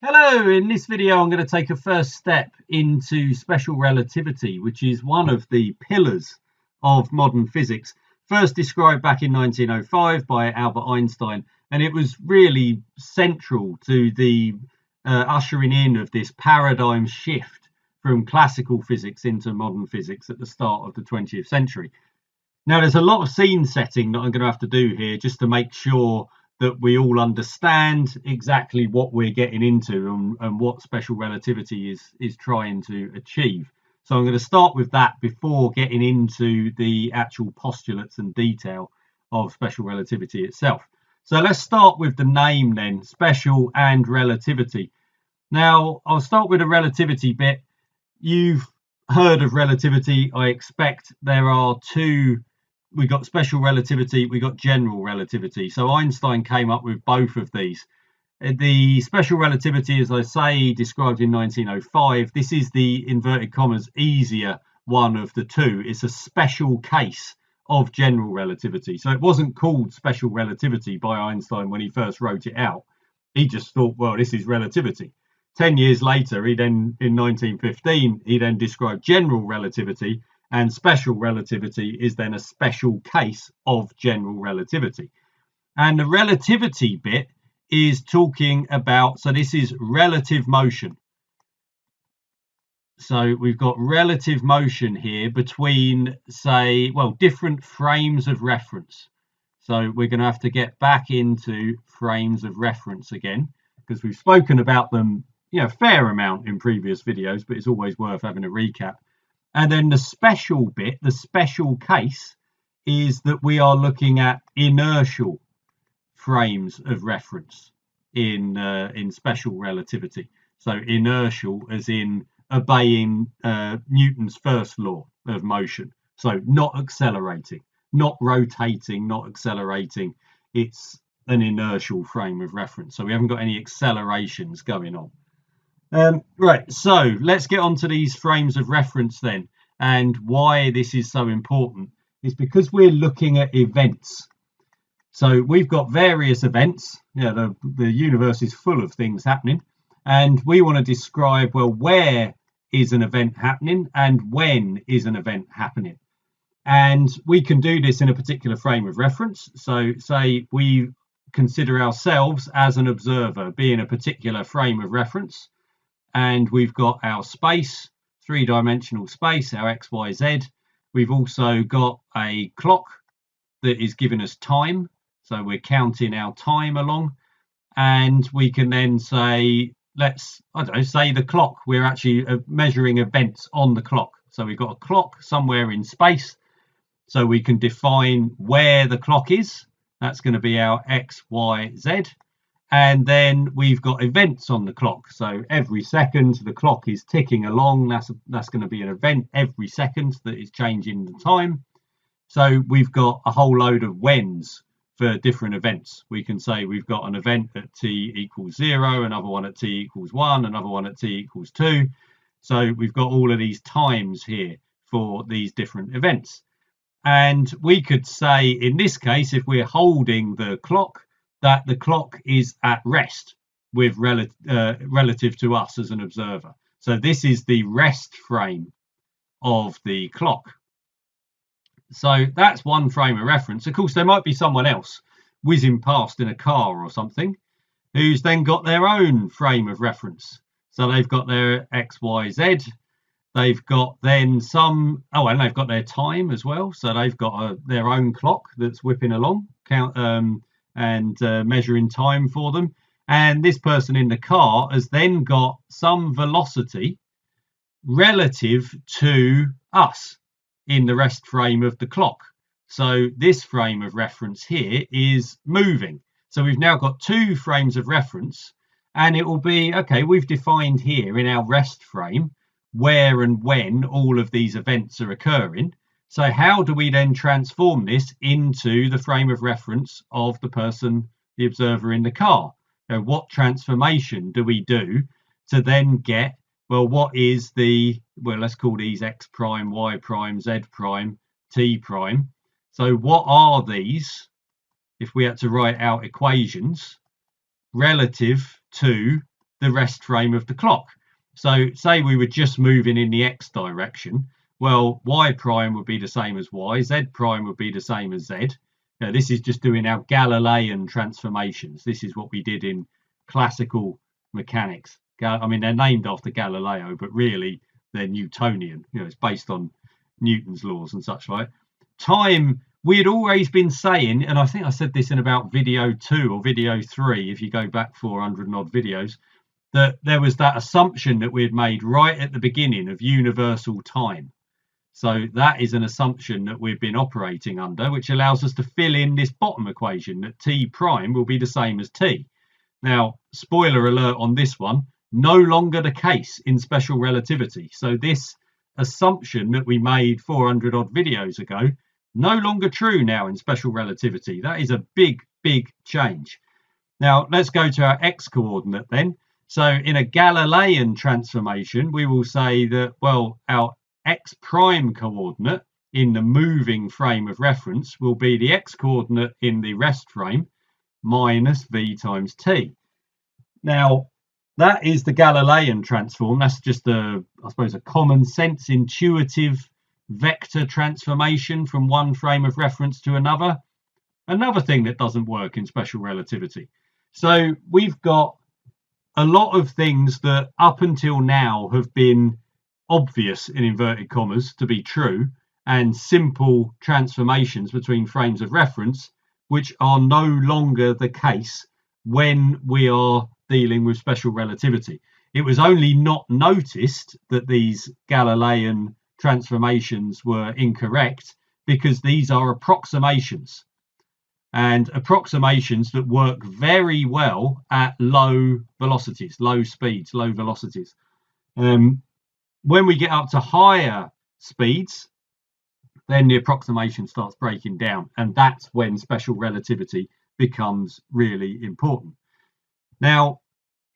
Hello, in this video I'm going to take a first step into special relativity, which is one of the pillars of modern physics, first described back in 1905 by Albert Einstein, and it was really central to the ushering in of this paradigm shift from classical physics into modern physics at the start of the 20th century. Now, there's a lot of scene setting that I'm going to have to do here just to make sure that we all understand exactly what we're getting into and what special relativity is trying to achieve. So I'm going to start with that before getting into the actual postulates and detail of special relativity itself. So let's start with the name then, special and relativity. Now, I'll start with the relativity bit. You've heard of relativity. I expect there are two. We got special relativity, we got general relativity. So Einstein came up with both of these. The special relativity, as I say, described in 1905, this is the inverted commas easier one of the two. It's a special case of general relativity. So it wasn't called special relativity by Einstein when he first wrote it out. He just thought, well, this is relativity. 10 years later, in 1915, he then described general relativity, and special relativity is then a special case of general relativity. And the relativity bit is talking about, so this is relative motion. So we've got relative motion here between, say, well, different frames of reference. So we're going to have to get back into frames of reference again, because we've spoken about them, a fair amount in previous videos, but it's always worth having a recap. And then the special bit, the special case, is that we are looking at inertial frames of reference in special relativity. So inertial as in obeying Newton's first law of motion. So not accelerating, not rotating, not accelerating. It's an inertial frame of reference. So we haven't got any accelerations going on. Right, so let's get on to these frames of reference then, and why this is so important is because we're looking at events. So we've got various events. The universe is full of things happening, and we want to describe, well, where is an event happening and when is an event happening. And we can do this in a particular frame of reference. So say we consider ourselves as an observer being a particular frame of reference. And we've got our space, three-dimensional space, our X, Y, Z. We've also got a clock that is giving us time. So we're counting our time along. And we can then say, say the clock. We're actually measuring events on the clock. So we've got a clock somewhere in space. So we can define where the clock is. That's going to be our X, Y, Z. And then we've got events on the clock. So every second the clock is ticking along. That's going to be an event every second that is changing the time. So we've got a whole load of whens for different events. We can say we've got an event at t equals 0, another one at t equals 1, another one at t equals 2. So we've got all of these times here for these different events. And we could say, in this case, if we're holding the clock, that the clock is at rest with relative to us as an observer. So this is the rest frame of the clock. So that's one frame of reference. Of course, there might be someone else whizzing past in a car or something who's then got their own frame of reference. So they've got their X, Y, Z. They've got then and they've got their time as well. So they've got their own clock that's whipping along, and measuring time for them. And this person in the car has then got some velocity relative to us in the rest frame of the clock. So this frame of reference here is moving. So we've now got two frames of reference, and it will be, okay, we've defined here in our rest frame where and when all of these events are occurring. So how do we then transform this into the frame of reference of the person, the observer in the car? What transformation do we do to then get, well, what is let's call these X prime, Y prime, Z prime, T prime. So what are these, if we had to write out equations, relative to the rest frame of the clock. So say we were just moving in the x direction, well, y prime would be the same as y, z prime would be the same as z. Now, this is just doing our Galilean transformations. This is what we did in classical mechanics. I mean, they're named after Galileo, but really they're Newtonian. It's based on Newton's laws and such like. Time, we had always been saying, and I think I said this in about video 2 or video 3, if you go back 400 and odd videos, that there was that assumption that we had made right at the beginning of universal time. So that is an assumption that we've been operating under, which allows us to fill in this bottom equation that t prime will be the same as t. Now, spoiler alert on this one, no longer the case in special relativity. So this assumption that we made 400 odd videos ago, no longer true now in special relativity. That is a big, big change. Now, let's go to our x coordinate then. So in a Galilean transformation, we will say that, well, our x prime coordinate in the moving frame of reference will be the x coordinate in the rest frame minus v times t. Now, that is the Galilean transform. That's just I suppose, a common sense, intuitive vector transformation from one frame of reference to another. Another thing that doesn't work in special relativity. So we've got a lot of things that up until now have been obvious, in inverted commas, to be true, and simple transformations between frames of reference, which are no longer the case when we are dealing with special relativity. It was only not noticed that these Galilean transformations were incorrect because these are approximations, and approximations that work very well at low velocities, low speeds, low velocities. When we get up to higher speeds, then the approximation starts breaking down, and that's when special relativity becomes really important. Now,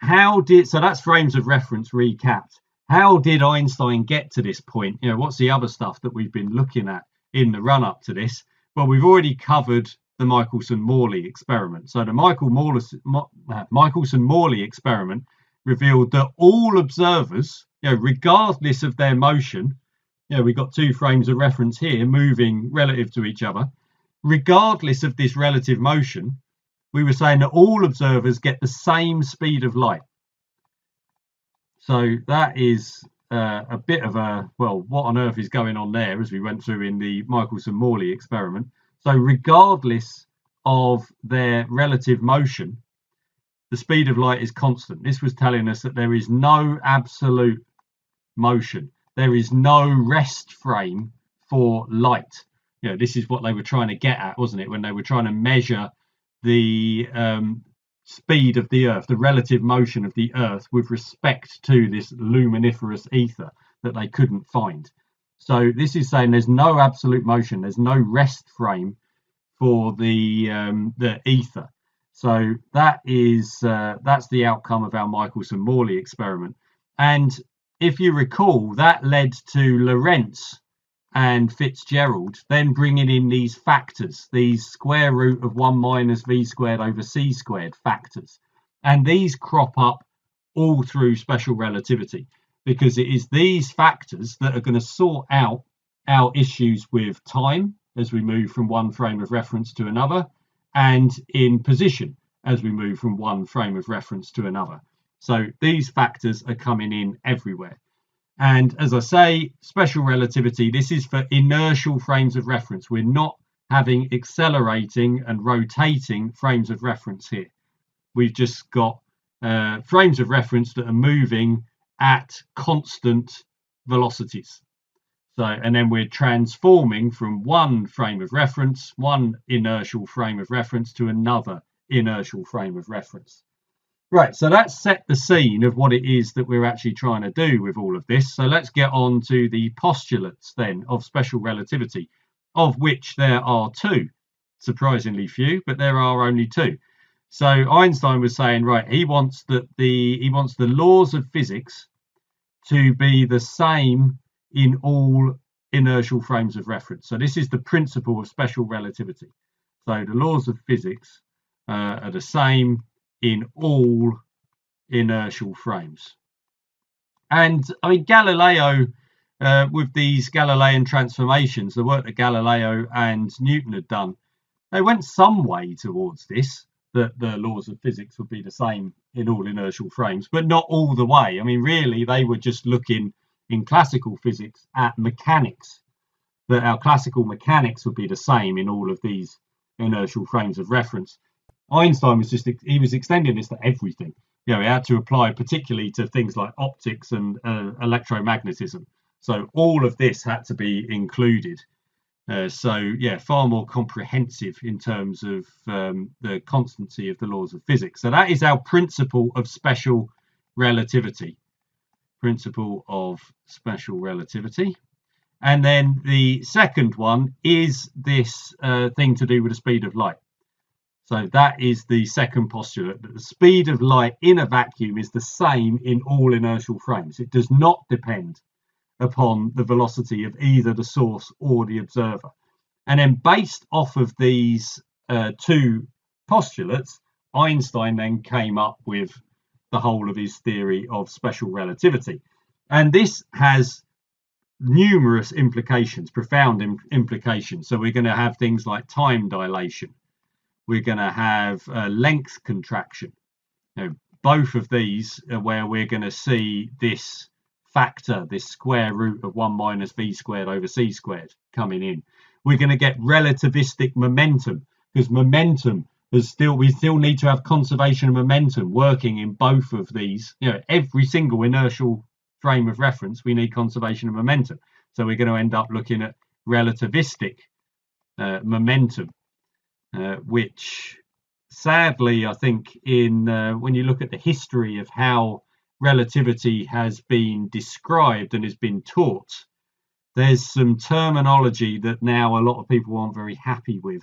so that's frames of reference recapped. How did Einstein get to this point? What's the other stuff that we've been looking at in the run up to this? Well, we've already covered the Michelson-Morley experiment. So the Michelson-Morley experiment revealed that all observers, regardless of their motion, we've got two frames of reference here moving relative to each other, regardless of this relative motion, we were saying that all observers get the same speed of light. So that is a bit of what on earth is going on there, as we went through in the Michelson-Morley experiment. So regardless of their relative motion, the speed of light is constant. This was telling us that there is no absolute motion. There is no rest frame for light. This is what they were trying to get at, wasn't it, when they were trying to measure the speed of the Earth, the relative motion of the Earth with respect to this luminiferous ether that they couldn't find. So this is saying there's no absolute motion, there's no rest frame for the ether. So that is that's the outcome of our Michelson-Morley experiment. And if you recall, that led to Lorentz and Fitzgerald then bringing in these factors, these square root of 1 minus v squared over c squared factors. And these crop up all through special relativity, because it is these factors that are going to sort out our issues with time as we move from one frame of reference to another, and in position as we move from one frame of reference to another. So these factors are coming in everywhere. And as I say, special relativity, this is for inertial frames of reference. We're not having accelerating and rotating frames of reference here. We've just got frames of reference that are moving at constant velocities. So, and then we're transforming from one frame of reference, one inertial frame of reference, to another inertial frame of reference. Right, so that's set the scene of what it is that we're actually trying to do with all of this. So let's get on to the postulates then of special relativity, of which there are two. Surprisingly few, but there are only two. So Einstein was saying, right, he wants the laws of physics to be the same in all inertial frames of reference. So this is the principle of special relativity. So the laws of physics are the same in all inertial frames. And I mean, Galileo, with these Galilean transformations, the work that Galileo and Newton had done, they went some way towards this, that the laws of physics would be the same in all inertial frames, but not all the way. I mean, really, they were just looking in classical physics at mechanics, that our classical mechanics would be the same in all of these inertial frames of reference. Einstein was he was extending this to everything. He had to apply particularly to things like optics and electromagnetism. So all of this had to be included. So far more comprehensive in terms of the constancy of the laws of physics. So that is our principle of special relativity. Principle of special relativity. And then the second one is this thing to do with the speed of light. So that is the second postulate, that the speed of light in a vacuum is the same in all inertial frames. It does not depend upon the velocity of either the source or the observer. And then based off of these two postulates, Einstein then came up with the whole of his theory of special relativity. And this has numerous implications, profound implications. So we're going to have things like time dilation. We're going to have length contraction. Both of these are where we're going to see this factor, this square root of 1 minus v squared over c squared coming in. We're going to get relativistic momentum, because momentum is we still need to have conservation of momentum working in both of these. Every single inertial frame of reference, we need conservation of momentum. So we're going to end up looking at relativistic momentum, which sadly, I think when you look at the history of how relativity has been described and has been taught, there's some terminology that now a lot of people aren't very happy with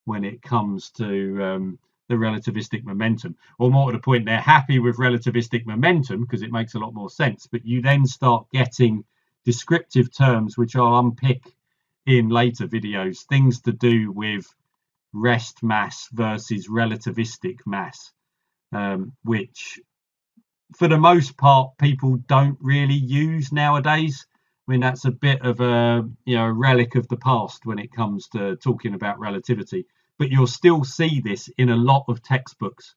when it comes to the relativistic momentum. Or more to the point, they're happy with relativistic momentum because it makes a lot more sense, but you then start getting descriptive terms which I'll unpick in later videos, things to do with rest mass versus relativistic mass, which for the most part people don't really use nowadays. I mean, that's a bit of a relic of the past when it comes to talking about relativity, but you'll still see this in a lot of textbooks,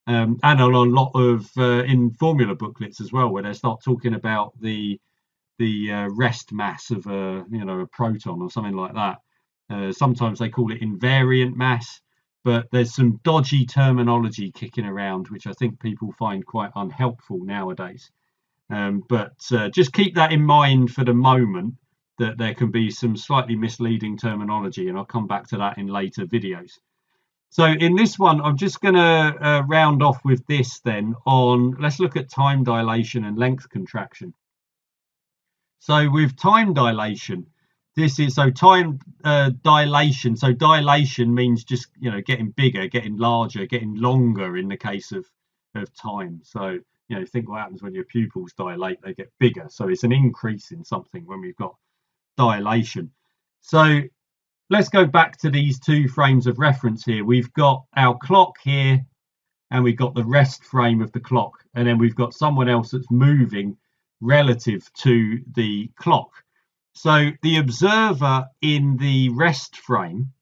and a lot of in formula booklets as well, where they start talking about the rest mass of a proton or something like that. Sometimes they call it invariant mass, but there's some dodgy terminology kicking around which I think people find quite unhelpful nowadays. But just keep that in mind for the moment, that there can be some slightly misleading terminology, and I'll come back to that in later videos. So in this one, I'm just going to round off with this then let's look at time dilation and length contraction. So with time dilation, time dilation. So dilation means just, getting bigger, getting larger, getting longer in the case of time. So, think what happens when your pupils dilate, they get bigger. So it's an increase in something when we've got dilation. So let's go back to these two frames of reference here. We've got our clock here, and we've got the rest frame of the clock. And then we've got someone else that's moving relative to the clock. So the observer in the rest frame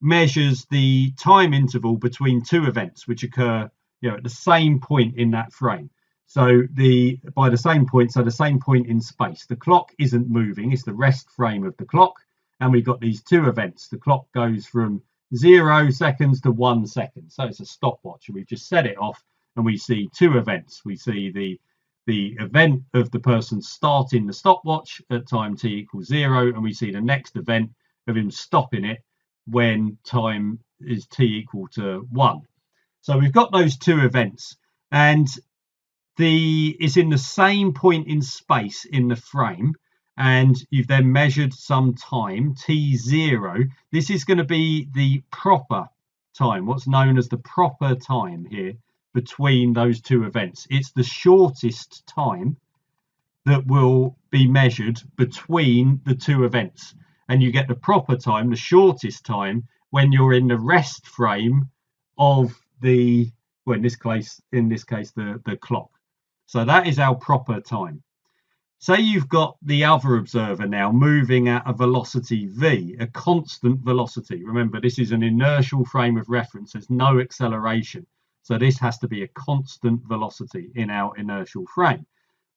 measures the time interval between two events which occur at the same point in that frame. So the same point in space. The clock isn't moving, it's the rest frame of the clock, and we've got these two events. The clock goes from 0 seconds to 1 second. So it's a stopwatch, and we've just set it off, and we see two events. We see the event of the person starting the stopwatch at time t equals 0, and we see the next event of him stopping it when time is t equal to 1. So we've got those two events, and it's in the same point in space in the frame, and you've then measured some time t0. This is going to be the proper time, what's known as the proper time here between those two events. It's the shortest time that will be measured between the two events, and you get the proper time, the shortest time, when you're in the rest frame of the well, in this case, the clock. So that is our proper time. Say you've got the other observer now moving at a velocity v, a constant velocity. Remember, this is an inertial frame of reference. There's no acceleration. So this has to be a constant velocity in our inertial frame.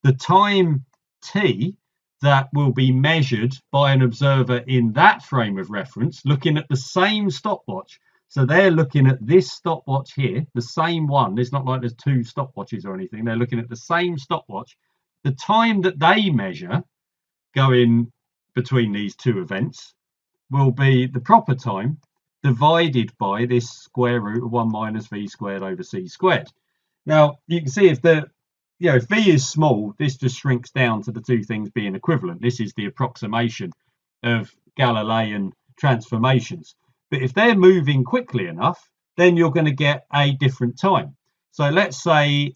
The time t that will be measured by an observer in that frame of reference, looking at the same stopwatch. So they're looking at this stopwatch here, the same one. It's not like there's two stopwatches or anything. They're looking at the same stopwatch. The time that they measure going between these two events will be the proper time divided by this square root of 1 minus v squared over c squared. Now, you can see if v is small, this just shrinks down to the two things being equivalent. This is the approximation of Galilean transformations. But if they're moving quickly enough, then you're going to get a different time. So let's say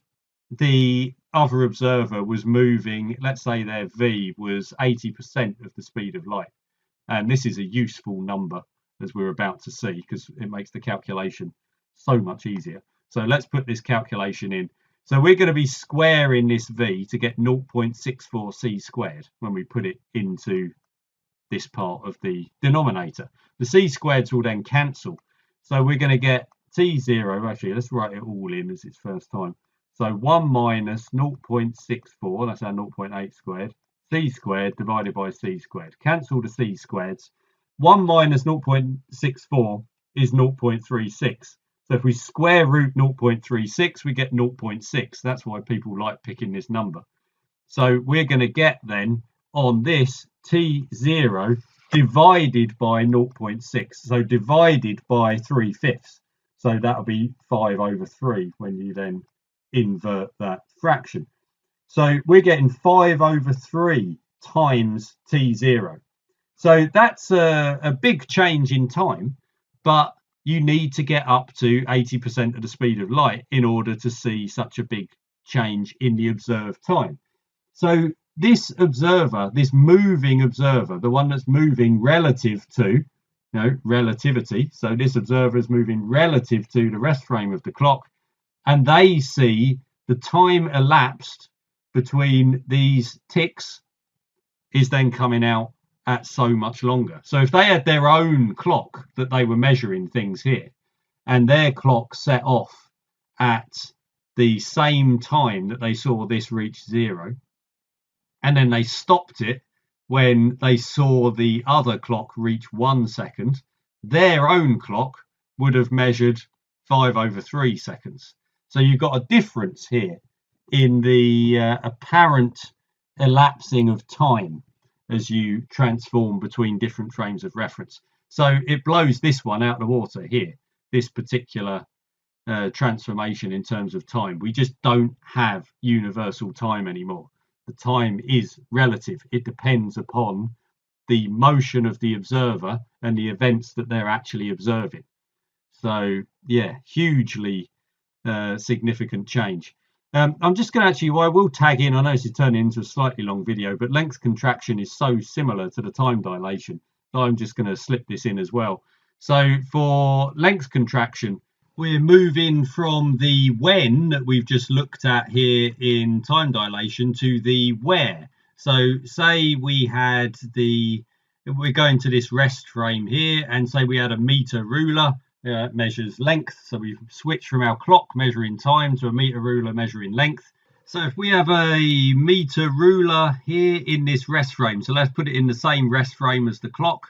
the other observer was moving, let's say their v was 80% of the speed of light. And this is a useful number, as we're about to see, because it makes the calculation so much easier. So let's put this calculation in. So we're going to be squaring this v to get 0.64 c squared when we put it into this part of the denominator. The c squareds will then cancel. So we're going to get t0, actually, let's write it all in as it's first time. So 1 minus 0.64, that's our 0.8 squared, c squared divided by c squared. Cancel the c squareds. 1 minus 0.64 is 0.36. So if we square root 0.36, we get 0.6. That's why people like picking this number. So we're going to get then on this t0 divided by 0.6. So divided by 3/5. So that'll be 5 over 3 when you then invert that fraction. So we're getting 5 over 3 times t0. So that's a big change in time, but you need to get up to 80% of the speed of light in order to see such a big change in the observed time. So this observer, this moving observer, the one that's moving relative to, relativity. So this observer is moving relative to the rest frame of the clock, and they see the time elapsed between these ticks is then coming out at so much longer. So if they had their own clock that they were measuring things here, and their clock set off at the same time that they saw this reach 0, and then they stopped it when they saw the other clock reach 1 second, their own clock would have measured 5 over 3 seconds. So you've got a difference here in the apparent elapsing of time as you transform between different frames of reference. So it blows this one out of the water here, this particular transformation in terms of time. We just don't have universal time anymore. The time is relative. It depends upon the motion of the observer and the events that they're actually observing. So yeah, hugely significant change. I'm just going to actually, I will tag in, I know this is turning into a slightly long video, but length contraction is so similar to the time dilation that I'm just going to slip this in as well. So for length contraction, we're moving from the when that we've just looked at here in time dilation to the where. So say we had we're going to this rest frame here, and say we had a meter ruler. Measures length, so we've switched from our clock measuring time to a meter ruler measuring length. So if we have a meter ruler here in this rest frame, so let's put it in the same rest frame as the clock.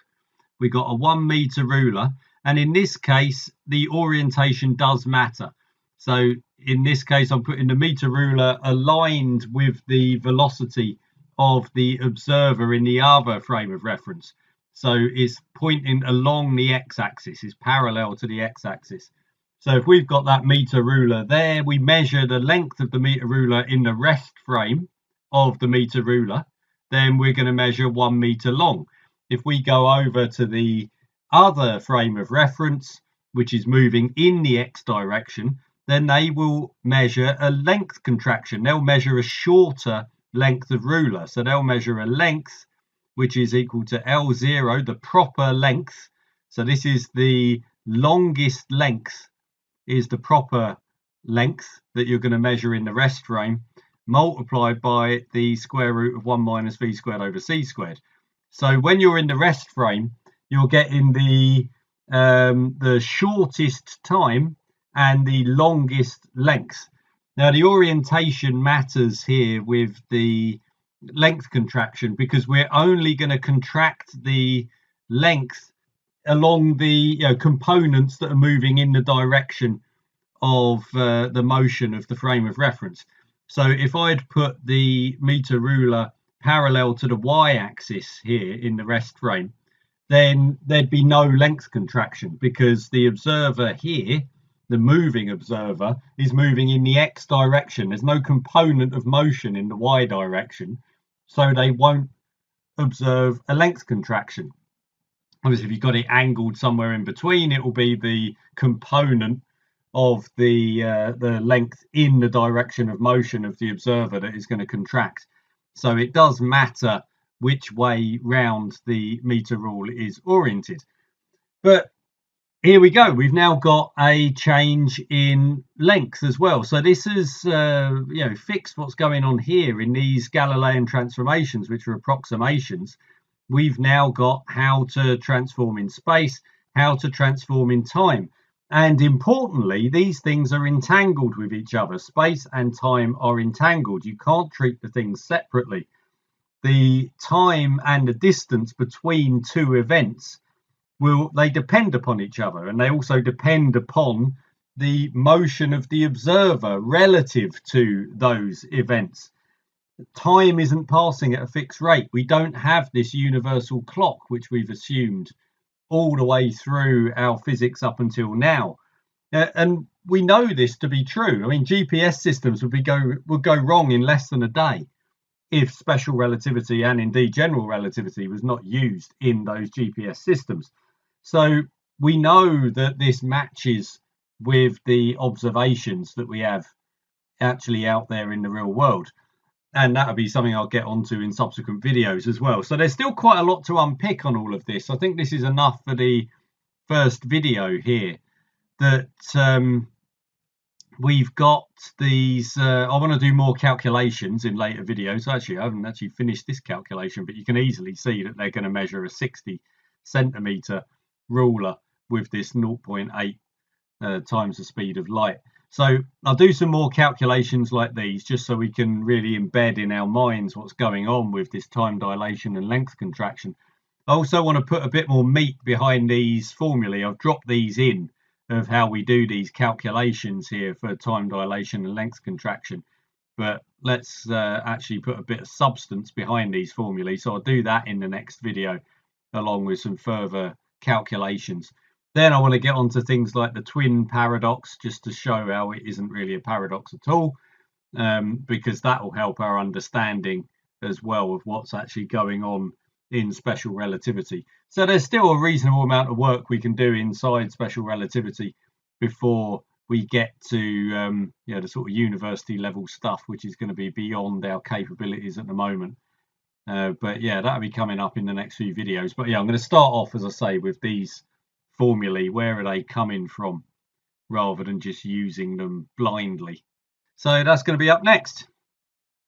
We got a 1 meter ruler, and in this case the orientation does matter. So in this case I'm putting the meter ruler aligned with the velocity of the observer in the other frame of reference. So it's pointing along the x-axis, is parallel to the x-axis. So if we've got that meter ruler there, we measure the length of the meter ruler in the rest frame of the meter ruler, then we're going to measure 1 meter long. If we go over to the other frame of reference, which is moving in the x direction, then they will measure a length contraction. They'll measure a shorter length of ruler. So they'll measure a length which is equal to L0, the proper length. So this is the longest length, is the proper length that you're going to measure in the rest frame multiplied by the square root of 1 minus v squared over c squared. So when you're in the rest frame, you're getting the shortest time and the longest length. Now the orientation matters here with the length contraction because we're only going to contract the length along the components that are moving in the direction of the motion of the frame of reference. So if I'd put the meter ruler parallel to the y-axis here in the rest frame, then there'd be no length contraction because the observer here, the moving observer, is moving in the x direction. There's no component of motion in the y direction, so they won't observe a length contraction. Obviously, if you've got it angled somewhere in between, it will be the component of the length in the direction of motion of the observer that is going to contract. So it does matter which way round the meter rule is oriented. But here we go. We've now got a change in length as well. So this is fixed what's going on here in these Galilean transformations, which are approximations. We've now got how to transform in space, how to transform in time. And importantly, these things are entangled with each other. Space and time are entangled. You can't treat the things separately. The time and the distance between two events they depend upon each other, and they also depend upon the motion of the observer relative to those events. Time isn't passing at a fixed rate. We don't have this universal clock, which we've assumed all the way through our physics up until now. And we know this to be true. I mean, GPS systems would go wrong in less than a day if special relativity and indeed general relativity was not used in those GPS systems. So we know that this matches with the observations that we have actually out there in the real world. And that'll be something I'll get onto in subsequent videos as well. So there's still quite a lot to unpick on all of this. I think this is enough for the first video here. That we've got these. I want to do more calculations in later videos. Actually, I haven't actually finished this calculation, but you can easily see that they're going to measure a 60 centimeter ruler with this 0.8 times the speed of light. So I'll do some more calculations like these just so we can really embed in our minds what's going on with this time dilation and length contraction. I also want to put a bit more meat behind these formulae. I've dropped these in of how we do these calculations here for time dilation and length contraction. But let's actually put a bit of substance behind these formulae. So I'll do that in the next video along with some further calculations. Then I want to get onto things like the twin paradox, just to show how it isn't really a paradox at all, because that will help our understanding as well of what's actually going on in special relativity. So there's still a reasonable amount of work we can do inside special relativity before we get to the sort of university level stuff, which is going to be beyond our capabilities at the moment. But yeah, that'll be coming up in the next few videos. But yeah, I'm going to start off, as I say, with these formulae. Where are they coming from, rather than just using them blindly? So that's going to be up next.